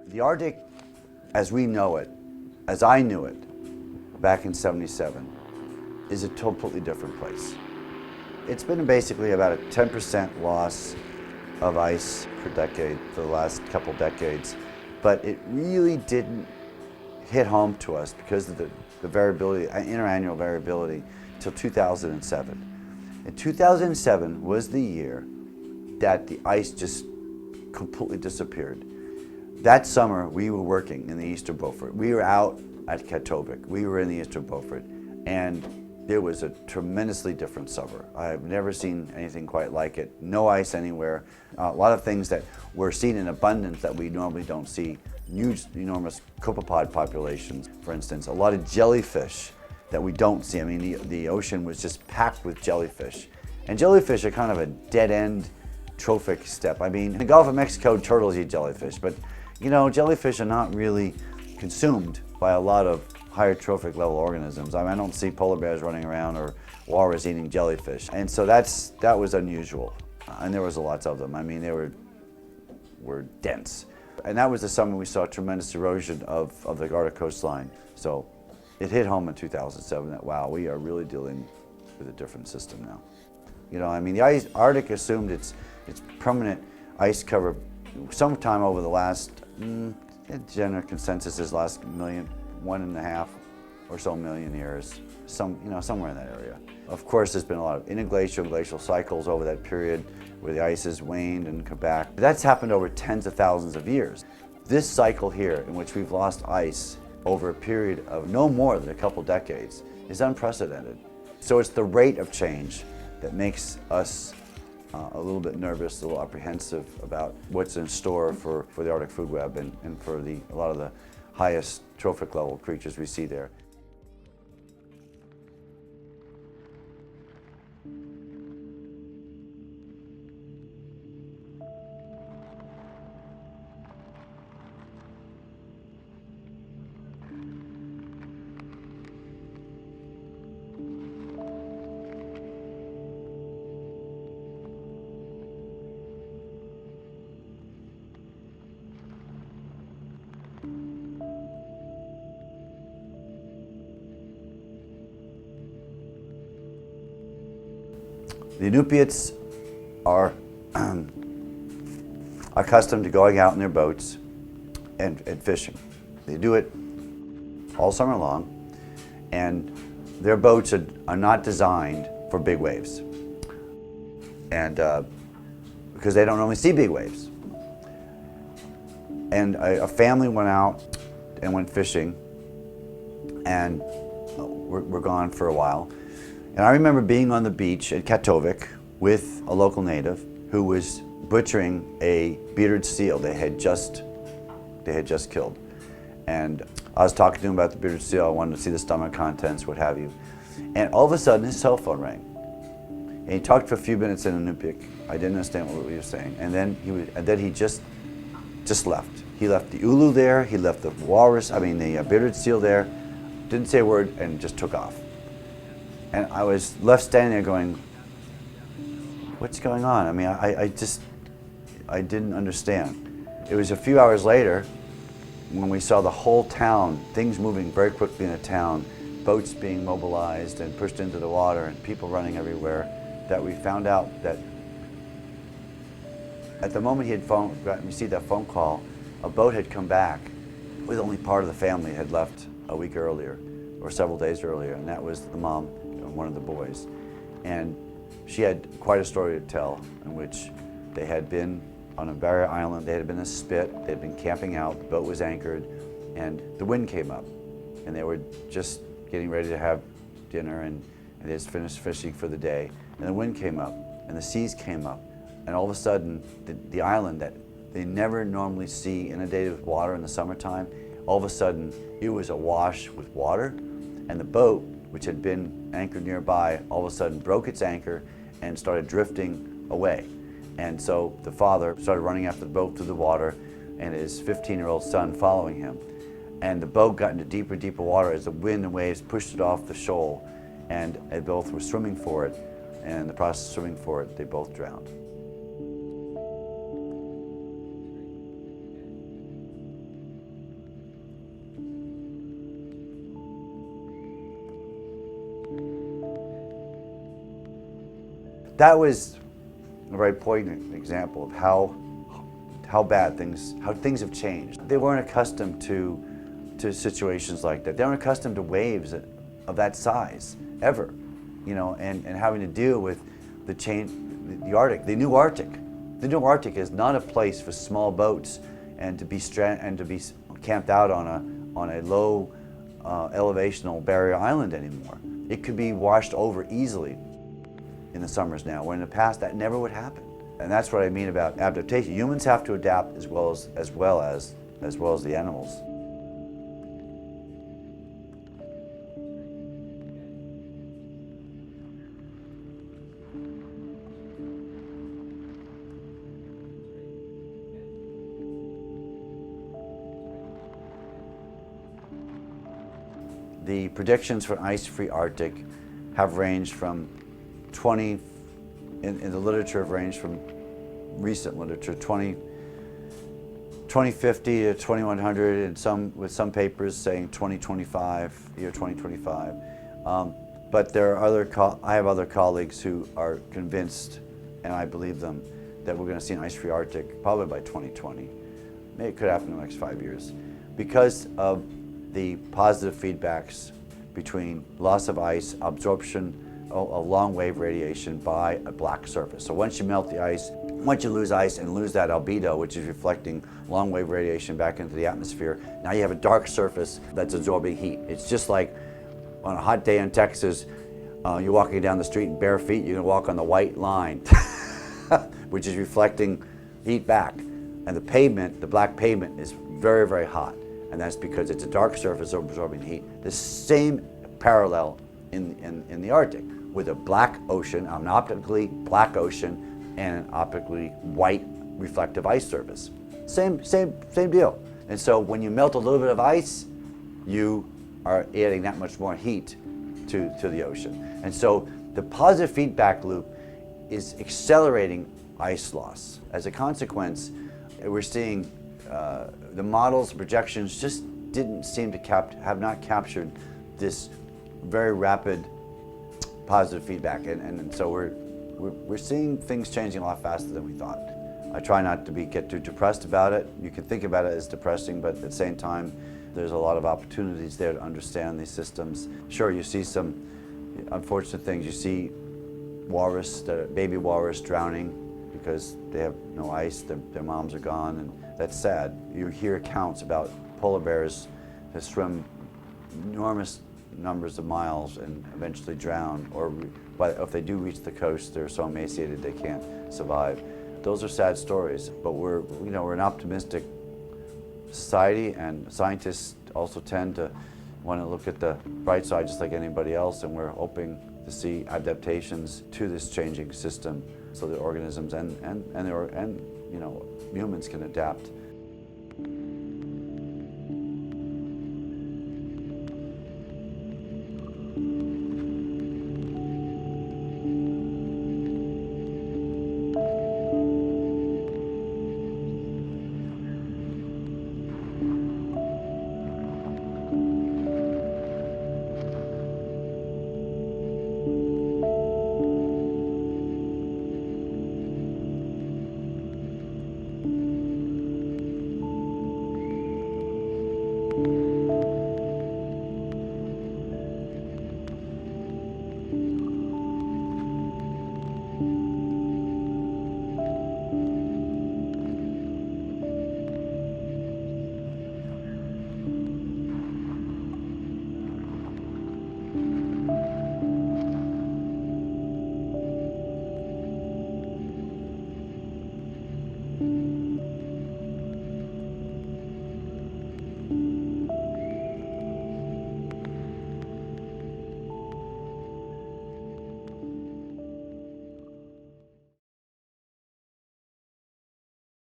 The Arctic, as we know it, as I knew it back in '77, is a completely different place. It's been basically about a 10% loss of ice per decade for the last couple decades, but it really didn't hit home to us because of the variability, interannual variability, till 2007. And 2007 was the year that the ice just completely disappeared. That summer, we were working in the Eastern Beaufort. We were out at Katovik. We were in the Eastern Beaufort, and it was a tremendously different summer. I've never seen anything quite like it. No ice anywhere. A lot of things that we're seen in abundance that we normally don't see. Huge, enormous copepod populations, for instance. A lot of jellyfish that we don't see. I mean, the ocean was just packed with jellyfish. And jellyfish are kind of a dead-end trophic step. I mean, in the Gulf of Mexico, turtles eat jellyfish, but you know, jellyfish are not really consumed by a lot of higher trophic level organisms. I mean, I don't see polar bears running around or walrus eating jellyfish. And so that was unusual. And there was lots of them. I mean, they were dense. And that was the summer we saw tremendous erosion of the Arctic coastline. So it hit home in 2007 that, wow, we are really dealing with a different system now. You know, I mean, the Arctic assumed its permanent ice cover sometime over the last, general consensus is last 1.5 or so million years, somewhere in that area. Of course, there's been a lot of interglacial and glacial cycles over that period where the ice has waned and come back. That's happened over tens of thousands of years. This cycle here, in which we've lost ice over a period of no more than a couple decades, is unprecedented. So it's the rate of change that makes us a little bit nervous, a little apprehensive about what's in store for the Arctic food web and for a lot of the highest trophic level creatures we see there. The Inupiats are accustomed to going out in their boats and fishing. They do it all summer long, and their boats are not designed for big waves, and because they don't normally see big waves. And a family went out and went fishing, and we're gone for a while. And I remember being on the beach at Katovik with a local native who was butchering a bearded seal they had just killed. And I was talking to him about the bearded seal. I wanted to see the stomach contents, what have you. And all of a sudden, his cell phone rang. And he talked for a few minutes in Inupiaq. I didn't understand what he was saying. And then he just left. He left the ulu there. He left the the bearded seal there. Didn't say a word and just took off. And I was left standing there going, what's going on? I mean, I didn't understand. It was a few hours later when we saw the whole town, things moving very quickly in the town, boats being mobilized and pushed into the water and people running everywhere, that we found out that at the moment he had received that phone call, a boat had come back with only part of the family had left a week earlier or several days earlier, and that was the mom and one of the boys. And she had quite a story to tell, in which they had been on a barrier island, they had been in a spit, they had been camping out, the boat was anchored, and the wind came up. And they were just getting ready to have dinner, and they just finished fishing for the day. And the wind came up, and the seas came up, and all of a sudden, the island that they never normally see inundated with water in the summertime, all of a sudden, it was awash with water, and the boat, which had been anchored nearby, all of a sudden broke its anchor and started drifting away. And so the father started running after the boat through the water, and his 15-year-old son following him. And the boat got into deeper and deeper water as the wind and waves pushed it off the shoal, and they both were swimming for it, and in the process of swimming for it, they both drowned. that was a very poignant example of how things have changed. They weren't accustomed to situations like that. They weren't accustomed to waves of that size ever, and having to deal with the Arctic, the new Arctic. The new Arctic is not a place for small boats and to be camped out on a low elevational barrier island anymore. It could be washed over easily in the summers now, where in the past that never would happen. And that's what I mean about adaptation. Humans have to adapt as well as the animals. The predictions for an ice-free Arctic have ranged from 20, in the literature have ranged from recent literature, 2050 to 2100, and with some papers saying 2025, year 2025. But there are I have other colleagues who are convinced, and I believe them, that we're going to see an ice-free Arctic probably by 2020. Maybe it could happen in the next 5 years, because of the positive feedbacks between loss of ice, absorption of long-wave radiation by a black surface. So once you melt the ice, once you lose ice and lose that albedo, which is reflecting long-wave radiation back into the atmosphere, now you have a dark surface that's absorbing heat. It's just like on a hot day in Texas, you're walking down the street in bare feet, you're gonna walk on the white line, which is reflecting heat back. And the pavement, the black pavement, is very, very hot. And that's because it's a dark surface absorbing heat. The same parallel in the Arctic, with a black ocean, an optically black ocean, and an optically white reflective ice surface. Same deal. And so when you melt a little bit of ice, you are adding that much more heat to the ocean. And so the positive feedback loop is accelerating ice loss. As a consequence, we're seeing the models, projections just didn't seem to have not captured this very rapid positive feedback, and so we're seeing things changing a lot faster than we thought. I try not to get too depressed about it. You can think about it as depressing, but at the same time, there's a lot of opportunities there to understand these systems. Sure, you see some unfortunate things. You see baby walrus drowning because they have no ice, their moms are gone, and that's sad. You hear accounts about polar bears that swim enormous numbers of miles and eventually drown, or if they do reach the coast, they're so emaciated they can't survive. Those are sad stories, but we're an optimistic society, and scientists also tend to want to look at the bright side just like anybody else, and we're hoping to see adaptations to this changing system so that organisms and humans can adapt